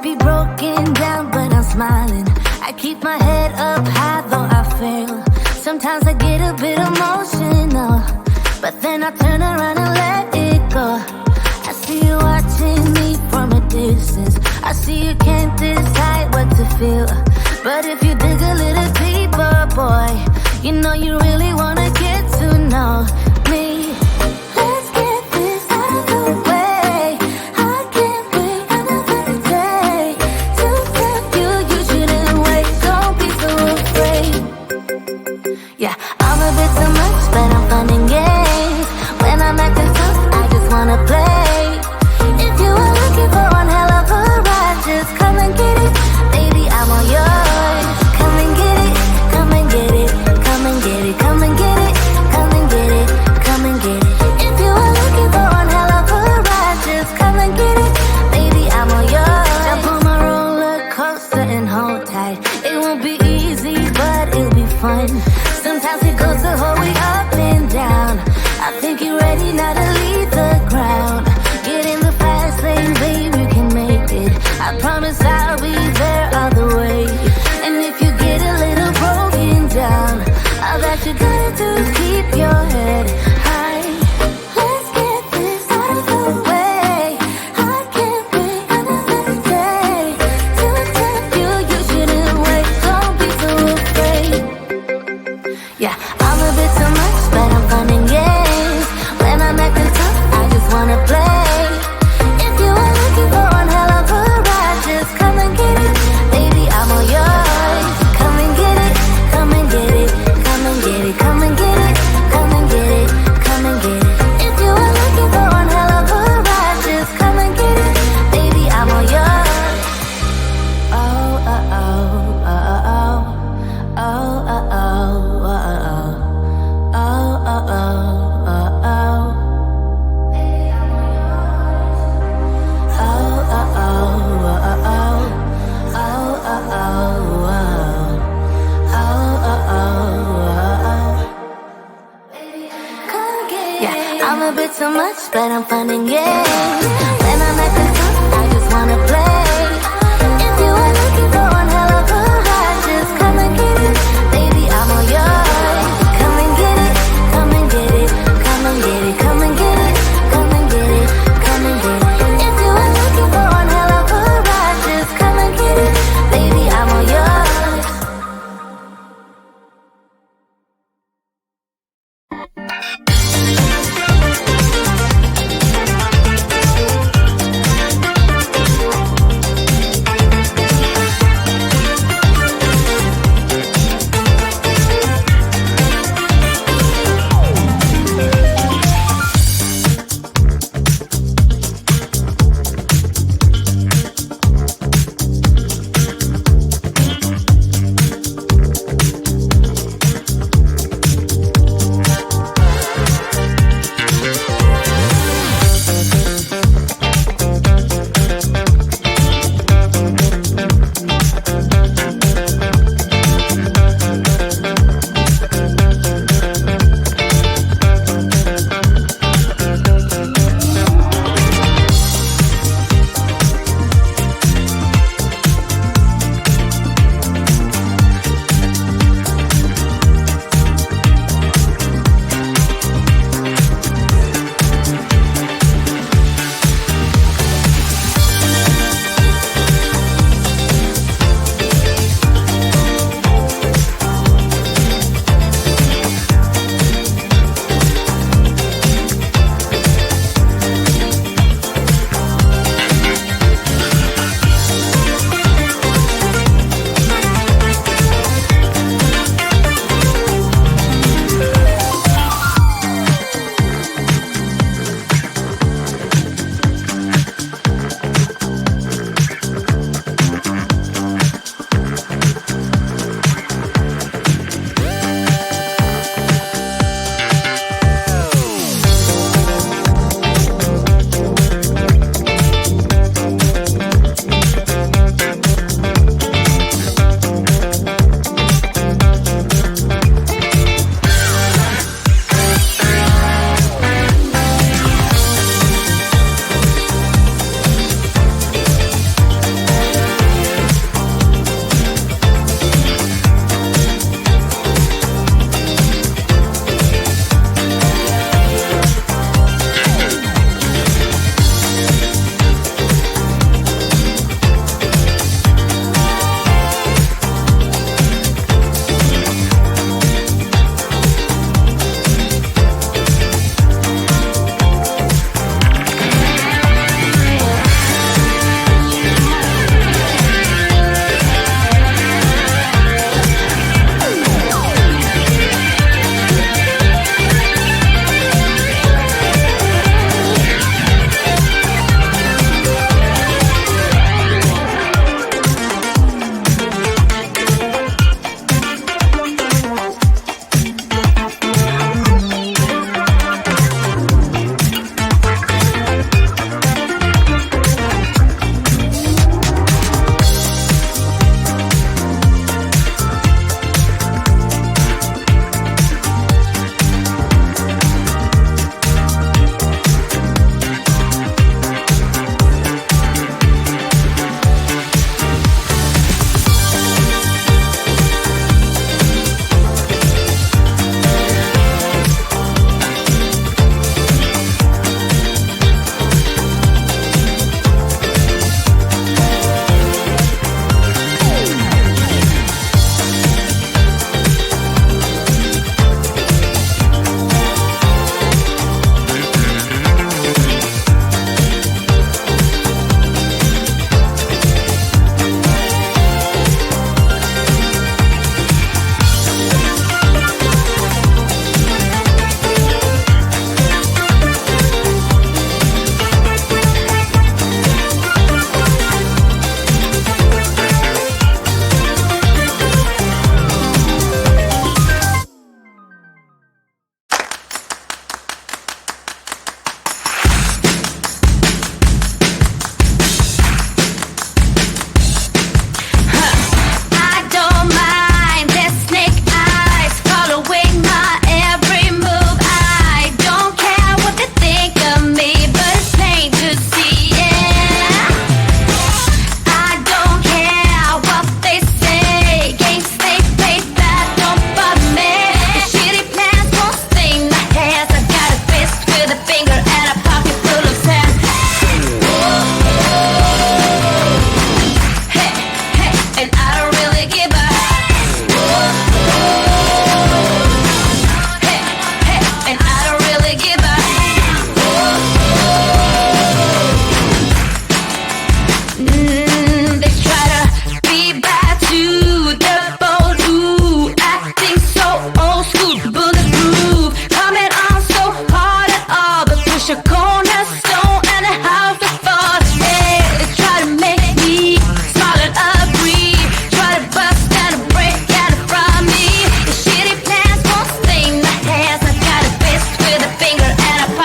be broken down, but I'm smiling. I keep my head up high, though I fail. Sometimes I get a bit emotional, but then I turn around and let it go. I see you watching me from a distance. I see you can't decide what to feel, but if you dig a little deeper, boy, you know you really wanna get to know me. Let's get this out of the way. I can't wait another day to tell you you shouldn't wait. Don't be so afraid. Yeah, I'm a bit too much, but I'm fun and games. When I'm acting tough, I just wanna play. If you were looking for one hell of a ride, just come and get it. Baby, I'm all yours. Come and get it, come and get it, come and get it, come and get it, come and get it, come and get it. If you were looking for one hell of a ride, just come and get it. Baby, I'm all yours. Jump on my roller coaster and hold tight. It won't be easy, but it'll be fun. Sometimes it goes the whole way up and down. I think you're ready now to leave the ground. Get in the fast lane, babe, you can make it. I promise I'll be there all the way. And if you get a little broken down, all that you gotta do is keep your head high. Let's get this out of the way. I can't wait another day to tell you you shouldn't wait. Don't be so afraid. Yeah, I'm a bit too much, but I'm fun and games. When I'm acting tough, I just wanna play. If you were looking for one hell of a ride, just come and get it. Baby, I'm all yours. Come and get it, come and get it, come and get it, come and get it, come and get it, come and get it. If you were looking for one hell of a ride, just come and get it. Baby, I'm all yours. Oh, oh, oh, oh, oh, oh, oh, oh, oh, oh. Oh, oh, oh, oh, oh. Baby, I'm all yours. Oh, oh, oh, oh, oh. Oh, oh, oh, oh. Oh, oh, oh, oh. Come get it. Yeah, I'm a bit too much, but I'm fun and games. When I'm acting tough, I just wanna play. If you were looking for one hell of a ride, just come and get it. Baby, I'm all yours. Come and get it, come and get it, come and get it, come and get it, come and get it, come and get it. If you were looking for one hell of a ride, just come and get it. Baby, I'm all yours.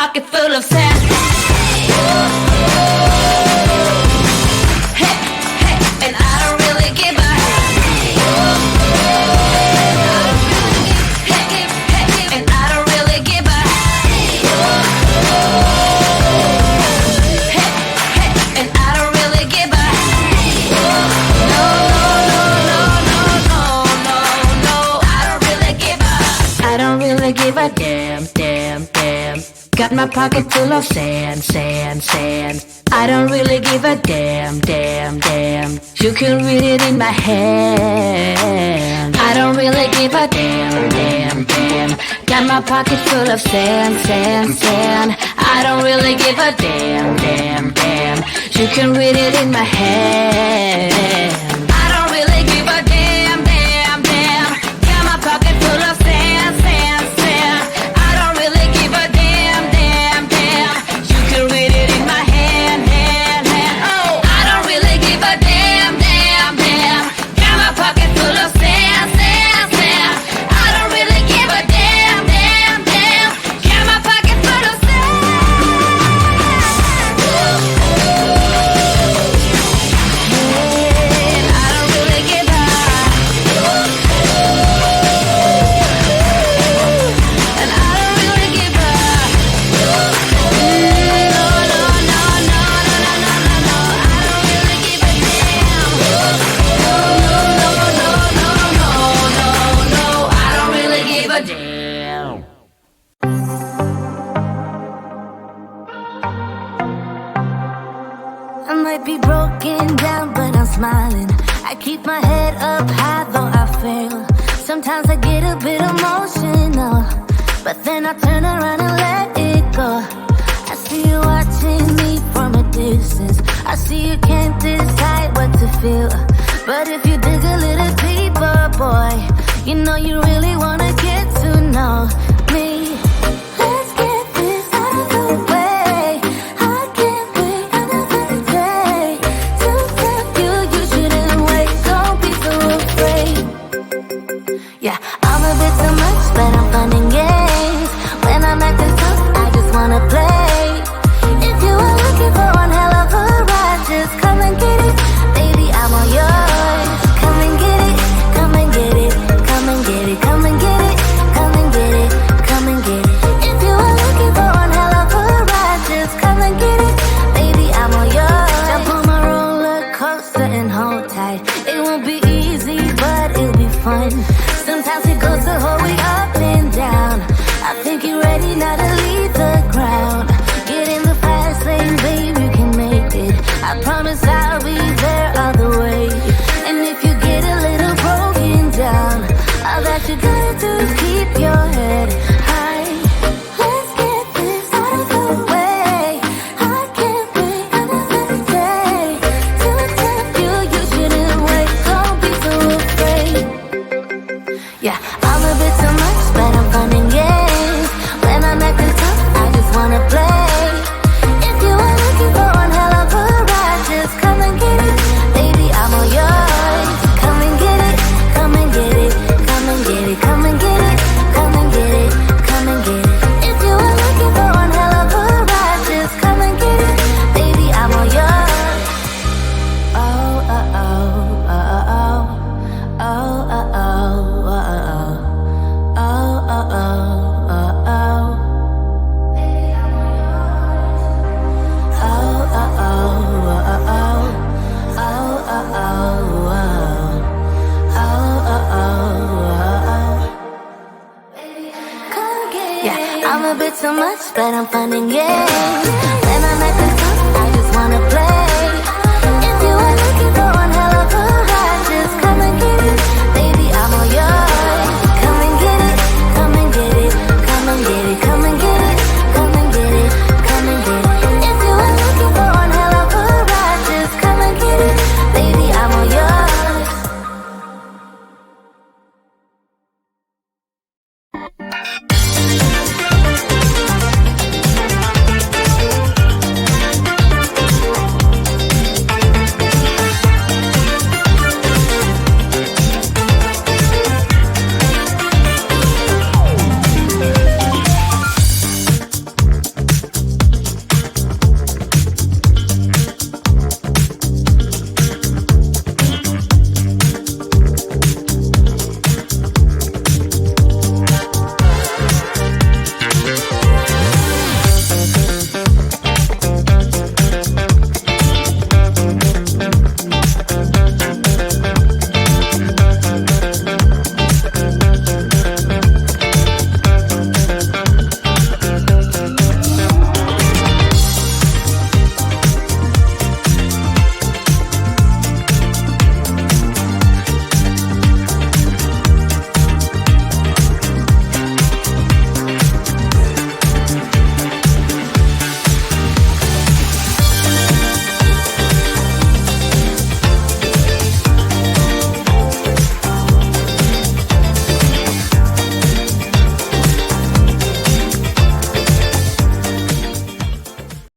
pocket full of sand. Hey, hey, and I don't really give a hey, hey, and I don't really give a hey, hey, and I don't really give a no, no, no, no, no, no, no, I don't really give a I don't really give a damn, damn, damn. Got my pocket full of sand, sand, sand. I don't really give a damn, damn, damn. You can read it in my hand. I don't really give a damn, damn, damn. Got my pocket full of sand, sand, sand. I don't really give a damn, damn, damn. You can read it in my hand. I don't really give a damn, damn, damn. Got my pocket full of sand, sand, sand. I don't really give a damn, damn, damn. You can read it in my hand, hand, hand. Oh, I don't really give a damn, damn, damn. Got my pocket full of sand, sand, sand. I don't really give a damn, damn, damn. Got my pocket full of sand. And I don't really give a and I don't really give a no, no, no, no, no, no, no, no, no. I don't really give a damn. No, no, no, no, no, no, no, no. I don't really give a damn. I might be broken down, but I'm smiling. I keep my head up high, though I fail. Sometimes I get a bit emotional, but then I turn around and let it go. I see you watching me from a distance. I see you can't decide what to feel. But if you dig a little deeper, boy, you know you really wanna get to know me. Let's get this out of the way. I can't wait another day to tell you you shouldn't wait. Don't be so afraid. Yeah, I'm a bit too much, but I'm fun and games. When I'm acting tough, I just wanna play. If you are looking for one hell of a ride, just come and get it. Baby, I'm all yours. Come and get it, come and get it, come and get it, come and get it, come and get it, come and get it. If you are looking for one hell of a ride, just come and get it. Baby, I'm all yours. Jump on my roller coaster and hold tight. It won't be easy, but it'll be fun. Sometimes it goes the whole way up and down. I think you're ready now to leave the ground. Get in the fast lane, babe, you can make it. I promise I'll be there all the way. And if you get a little broken down, all that you gotta do is keep your head high. Let's get this out of the way. I can't wait another day to tell you you shouldn't wait. Don't be so afraid. Yeah, I'm a bit too much, but I'm fun and games. When I'm acting tough, I just wanna play. If you are looking for one hell of a ride, just come and get it. Baby, I'm all yours. Come and get it, come and get it, come and get it, come and get it, come and get it, come and get it. If you are looking for one hell of a ride, just come and get it. Baby, I'm all yours. Oh, oh, oh, oh, oh, oh, oh, oh, oh, oh, oh, oh, oh, oh. Yeah, I'm a bit too much, but I'm fun and games. When I'm at the